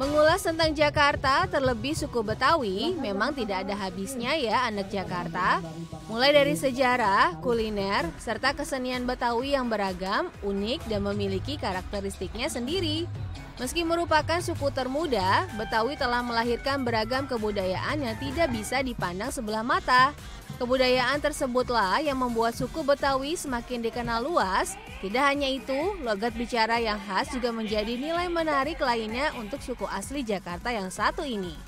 Mengulas tentang Jakarta, terlebih suku Betawi, memang tidak ada habisnya ya anak Jakarta. Mulai dari sejarah, kuliner, serta kesenian Betawi yang beragam, unik, dan memiliki karakteristiknya sendiri. Meski merupakan suku termuda, Betawi telah melahirkan beragam kebudayaan yang tidak bisa dipandang sebelah mata. Kebudayaan tersebutlah yang membuat suku Betawi semakin dikenal luas. Tidak hanya itu, logat bicara yang khas juga menjadi nilai menarik lainnya untuk suku asli Jakarta yang satu ini.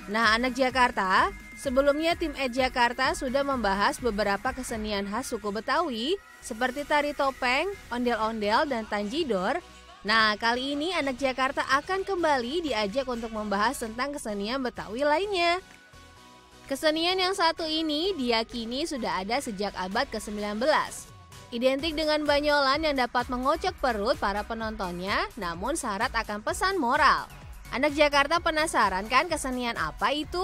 Nah, anak Jakarta, sebelumnya tim Jakarta sudah membahas beberapa kesenian khas suku Betawi seperti tari topeng, ondel-ondel, dan tanjidor. Nah, kali ini anak Jakarta akan kembali diajak untuk membahas tentang kesenian Betawi lainnya. Kesenian yang satu ini diyakini sudah ada sejak abad ke-19. Identik dengan banyolan yang dapat mengocok perut para penontonnya, namun syarat akan pesan moral. Anak Jakarta penasaran kan kesenian apa itu?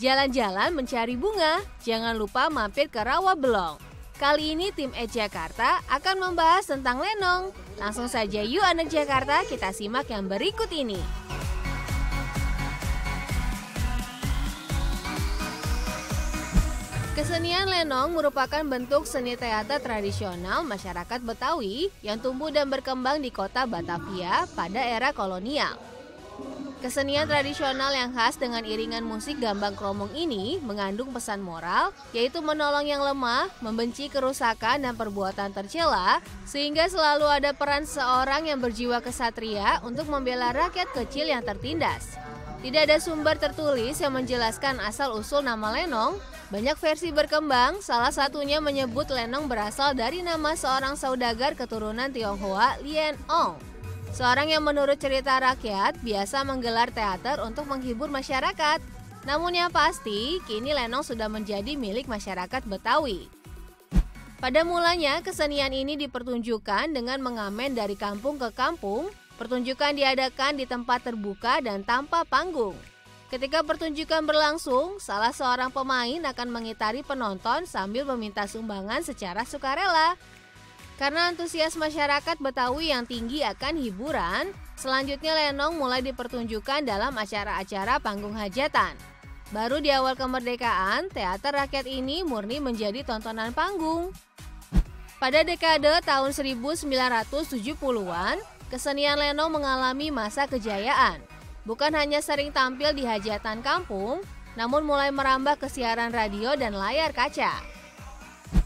Jalan-jalan mencari bunga, jangan lupa mampir ke Rawa Belong. Kali ini tim Jakarta akan membahas tentang lenong. Langsung saja yuk anak Jakarta, kita simak yang berikut ini. Kesenian lenong merupakan bentuk seni teater tradisional masyarakat Betawi yang tumbuh dan berkembang di kota Batavia pada era kolonial. Kesenian tradisional yang khas dengan iringan musik gambang kromong ini mengandung pesan moral, yaitu menolong yang lemah, membenci kerusakan dan perbuatan tercela, sehingga selalu ada peran seorang yang berjiwa kesatria untuk membela rakyat kecil yang tertindas. Tidak ada sumber tertulis yang menjelaskan asal-usul nama lenong. Banyak versi berkembang, salah satunya menyebut lenong berasal dari nama seorang saudagar keturunan Tionghoa, Lien Ong. Seorang yang menurut cerita rakyat biasa menggelar teater untuk menghibur masyarakat. Namun yang pasti, kini lenong sudah menjadi milik masyarakat Betawi. Pada mulanya, kesenian ini dipertunjukkan dengan mengamen dari kampung ke kampung. Pertunjukan diadakan di tempat terbuka dan tanpa panggung. Ketika pertunjukan berlangsung, salah seorang pemain akan mengitari penonton sambil meminta sumbangan secara sukarela. Karena antusias masyarakat Betawi yang tinggi akan hiburan, selanjutnya lenong mulai dipertunjukkan dalam acara-acara panggung hajatan. Baru di awal kemerdekaan, teater rakyat ini murni menjadi tontonan panggung. Pada dekade tahun 1970-an, kesenian lenong mengalami masa kejayaan. Bukan hanya sering tampil di hajatan kampung, namun mulai merambah ke siaran radio dan layar kaca.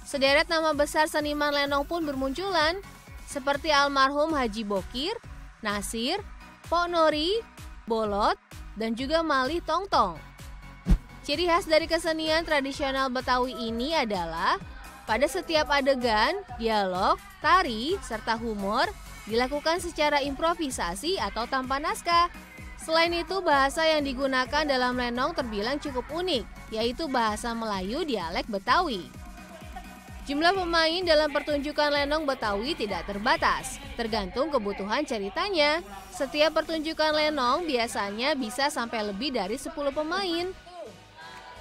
Sederet nama besar seniman lenong pun bermunculan, seperti almarhum Haji Bokir, Nasir, Pok Nori, Bolot, dan juga Malih Tongtong. Ciri khas dari kesenian tradisional Betawi ini adalah pada setiap adegan, dialog, tari, serta humor dilakukan secara improvisasi atau tanpa naskah. Selain itu, bahasa yang digunakan dalam lenong terbilang cukup unik, yaitu bahasa Melayu dialek Betawi. Jumlah pemain dalam pertunjukan lenong Betawi tidak terbatas, tergantung kebutuhan ceritanya. Setiap pertunjukan lenong biasanya bisa sampai lebih dari 10 pemain.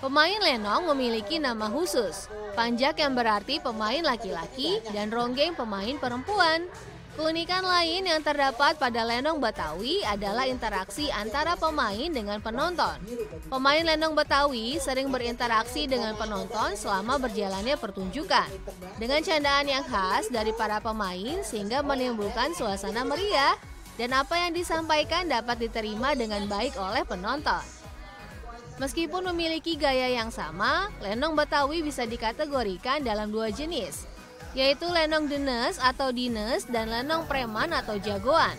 Pemain lenong memiliki nama khusus, panjak yang berarti pemain laki-laki dan ronggeng pemain perempuan. Keunikan lain yang terdapat pada lenong Betawi adalah interaksi antara pemain dengan penonton. Pemain lenong Betawi sering berinteraksi dengan penonton selama berjalannya pertunjukan, dengan candaan yang khas dari para pemain sehingga menimbulkan suasana meriah dan apa yang disampaikan dapat diterima dengan baik oleh penonton. Meskipun memiliki gaya yang sama, lenong Betawi bisa dikategorikan dalam dua jenis, yaitu lenong denes atau dines dan lenong preman atau jagoan.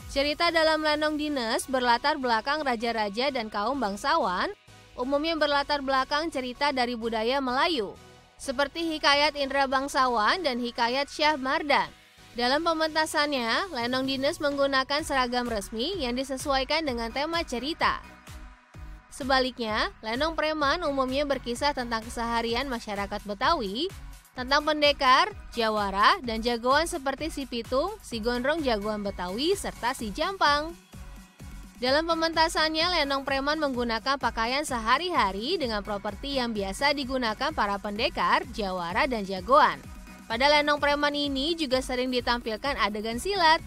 Cerita dalam lenong dines berlatar belakang raja-raja dan kaum bangsawan, umumnya berlatar belakang cerita dari budaya Melayu, seperti hikayat Indra Bangsawan dan hikayat Syah Mardan. Dalam pementasannya, lenong dines menggunakan seragam resmi yang disesuaikan dengan tema cerita. Sebaliknya, lenong preman umumnya berkisah tentang keseharian masyarakat Betawi, tentang pendekar, jawara, dan jagoan seperti si Pitung, si Gondrong jagoan Betawi, serta si Jampang. Dalam pementasannya, lenong preman menggunakan pakaian sehari-hari dengan properti yang biasa digunakan para pendekar, jawara, dan jagoan. Pada lenong preman ini juga sering ditampilkan adegan silat.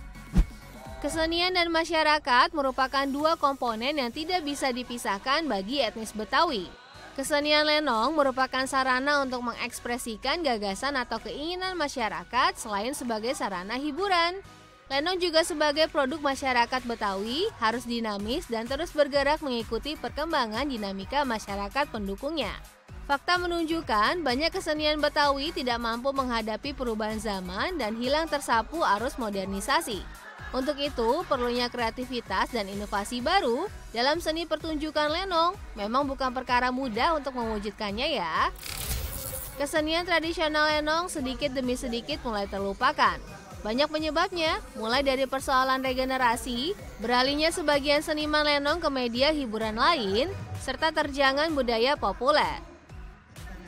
Kesenian dan masyarakat merupakan dua komponen yang tidak bisa dipisahkan bagi etnis Betawi. Kesenian lenong merupakan sarana untuk mengekspresikan gagasan atau keinginan masyarakat selain sebagai sarana hiburan. Lenong juga sebagai produk masyarakat Betawi harus dinamis dan terus bergerak mengikuti perkembangan dinamika masyarakat pendukungnya. Fakta menunjukkan banyak kesenian Betawi tidak mampu menghadapi perubahan zaman dan hilang tersapu arus modernisasi. Untuk itu, perlunya kreativitas dan inovasi baru dalam seni pertunjukan lenong. Memang bukan perkara mudah untuk mewujudkannya ya. Kesenian tradisional lenong sedikit demi sedikit mulai terlupakan. Banyak penyebabnya, mulai dari persoalan regenerasi, beralihnya sebagian seniman lenong ke media hiburan lain, serta terjangan budaya populer.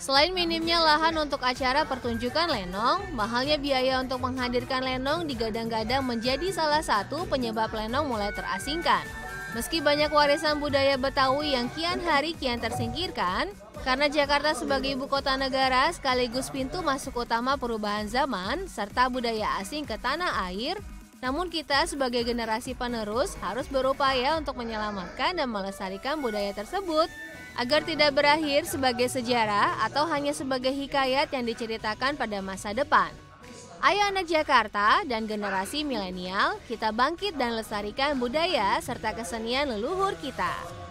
Selain minimnya lahan untuk acara pertunjukan lenong, mahalnya biaya untuk menghadirkan lenong digadang-gadang menjadi salah satu penyebab lenong mulai terasingkan. Meski banyak warisan budaya Betawi yang kian hari kian tersingkirkan, karena Jakarta sebagai ibu kota negara sekaligus pintu masuk utama perubahan zaman serta budaya asing ke tanah air, namun kita sebagai generasi penerus harus berupaya untuk menyelamatkan dan melestarikan budaya tersebut, agar tidak berakhir sebagai sejarah atau hanya sebagai hikayat yang diceritakan pada masa depan. Ayo anak Jakarta dan generasi milenial, kita bangkit dan lestarikan budaya serta kesenian leluhur kita.